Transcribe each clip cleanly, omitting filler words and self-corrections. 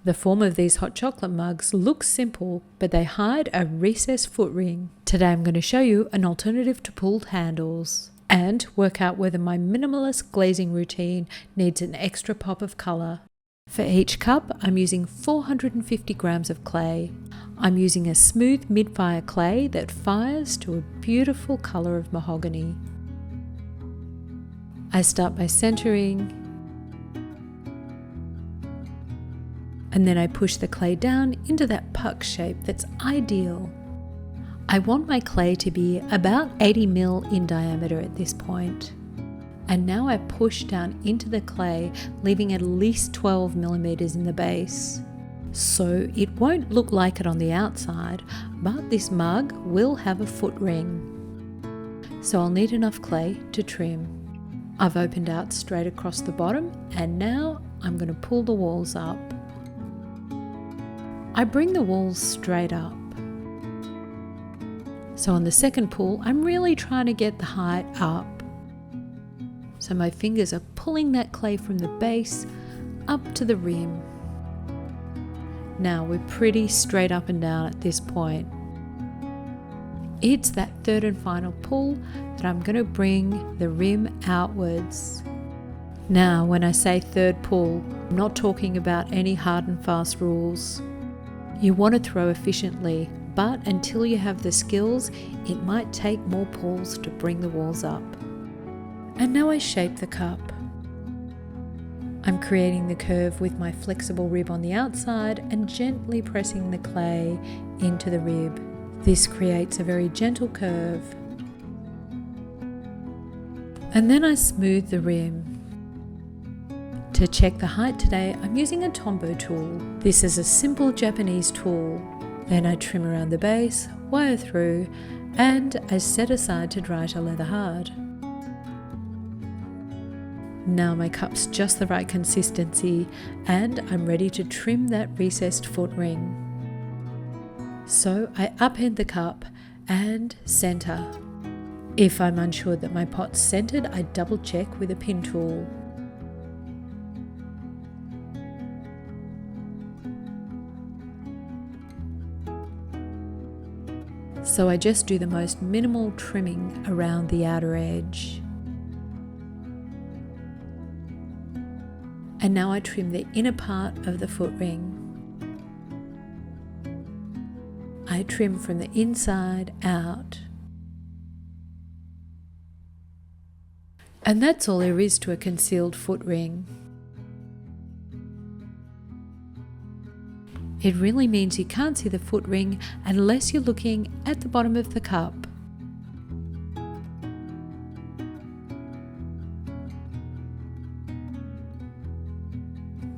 The form of these hot chocolate mugs looks simple, but they hide a recessed foot ring. Today I'm going to show you an alternative to pulled handles and work out whether my minimalist glazing routine needs an extra pop of colour. For each cup, I'm using 450 grams of clay. I'm using a smooth mid-fire clay that fires to a beautiful colour of mahogany. I start by centering, and then I push the clay down into that puck shape that's ideal. I want my clay to be about 80 ml in diameter at this point. And now I push down into the clay, leaving at least 12 millimeters in the base. So it won't look like it on the outside, but this mug will have a foot ring. So I'll need enough clay to trim. I've opened out straight across the bottom, and now I'm going to pull the walls up. I bring the walls straight up. So on the second pull, I'm really trying to get the height up. So my fingers are pulling that clay from the base up to the rim. Now we're pretty straight up and down at this point. It's that third and final pull that I'm going to bring the rim outwards. Now when I say third pull, I'm not talking about any hard and fast rules. You want to throw efficiently, but until you have the skills, it might take more pulls to bring the walls up. And now I shape the cup. I'm creating the curve with my flexible rib on the outside and gently pressing the clay into the rib. This creates a very gentle curve. And then I smooth the rim. To check the height today, I'm using a TOMBO tool. This is a simple Japanese tool. Then I trim around the base, wire through, and I set aside to dry to leather hard. Now my cup's just the right consistency, and I'm ready to trim that recessed foot ring. So I upend the cup and center. If I'm unsure that my pot's centered, I double check with a pin tool. So I just do the most minimal trimming around the outer edge. And now I trim the inner part of the foot ring. I trim from the inside out. And that's all there is to a concealed foot ring. It really means you can't see the foot ring unless you're looking at the bottom of the cup.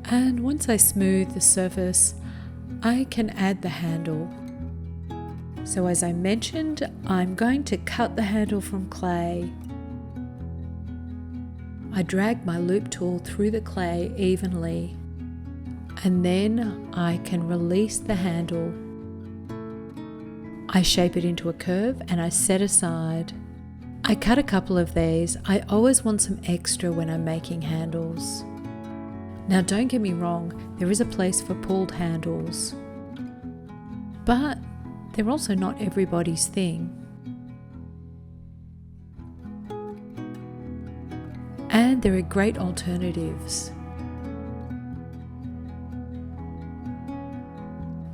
And once I smooth the surface, I can add the handle. So as I mentioned, I'm going to cut the handle from clay. I drag my loop tool through the clay evenly, and then I can release the handle. I shape it into a curve and I set aside. I cut a couple of these. I always want some extra when I'm making handles. Now don't get me wrong, there is a place for pulled handles, but they're also not everybody's thing. And there are great alternatives.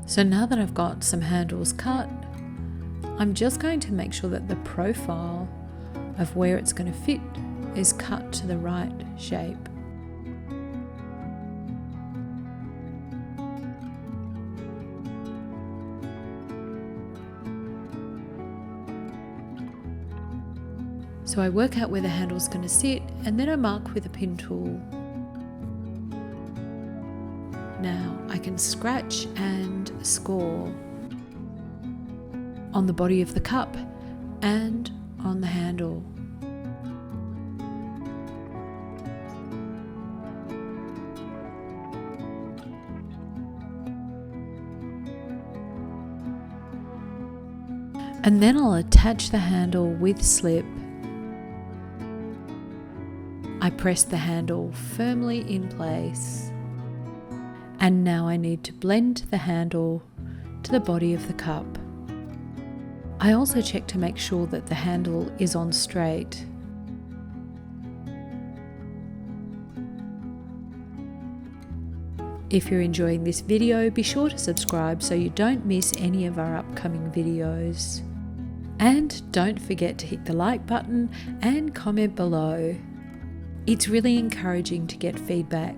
So now that I've got some handles cut, I'm just going to make sure that the profile of where it's going to fit is cut to the right shape. So I work out where the handle's going to sit, and then I mark with a pin tool. Now I can scratch and score on the body of the cup and on the handle. And then I'll attach the handle with slip. I press the handle firmly in place, And now I need to blend the handle to the body of the cup. I also check to make sure that the handle is on straight. If you're enjoying this video, be sure to subscribe so you don't miss any of our upcoming videos. And don't forget to hit the like button and comment below. It's really encouraging to get feedback.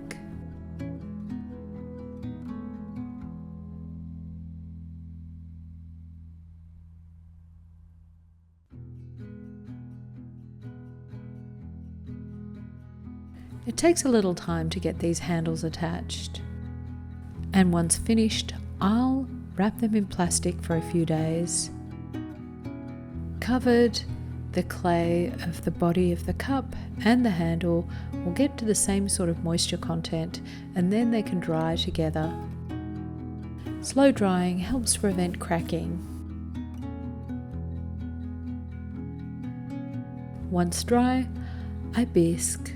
It takes a little time to get these handles attached. And once finished, I'll wrap them in plastic for a few days. Covered, the clay of the body of the cup and the handle will get to the same sort of moisture content, and then they can dry together. Slow drying helps prevent cracking. Once dry, I bisque.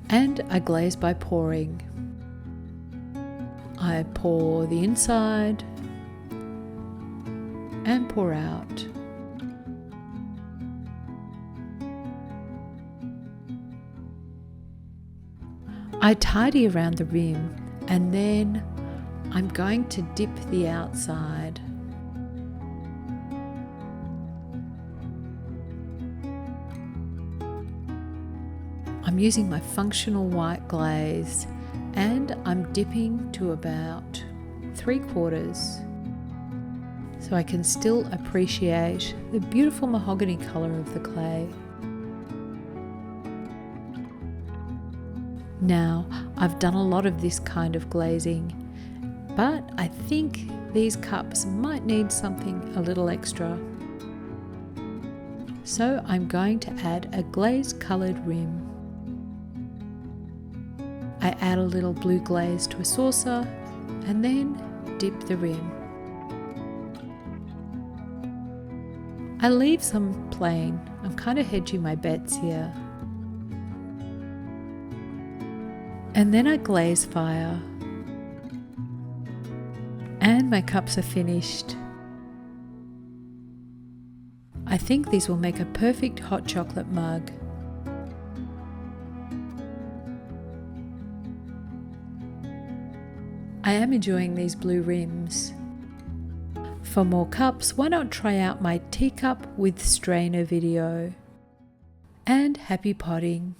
And I glaze by pouring. I pour the inside and pour out. I tidy around the rim, and then I'm going to dip the outside. I'm using my functional white glaze, and I'm dipping to about 3/4 so I can still appreciate the beautiful mahogany colour of the clay. Now, I've done a lot of this kind of glazing, but I think these cups might need something a little extra. So I'm going to add a glaze coloured rim. I add a little blue glaze to a saucer and then dip the rim. I leave some plain. I'm kind of hedging my bets here. And then I glaze fire. And my cups are finished. I think these will make a perfect hot chocolate mug. I am enjoying these blue rims. For more cups, why not try out my teacup with strainer video? And happy potting!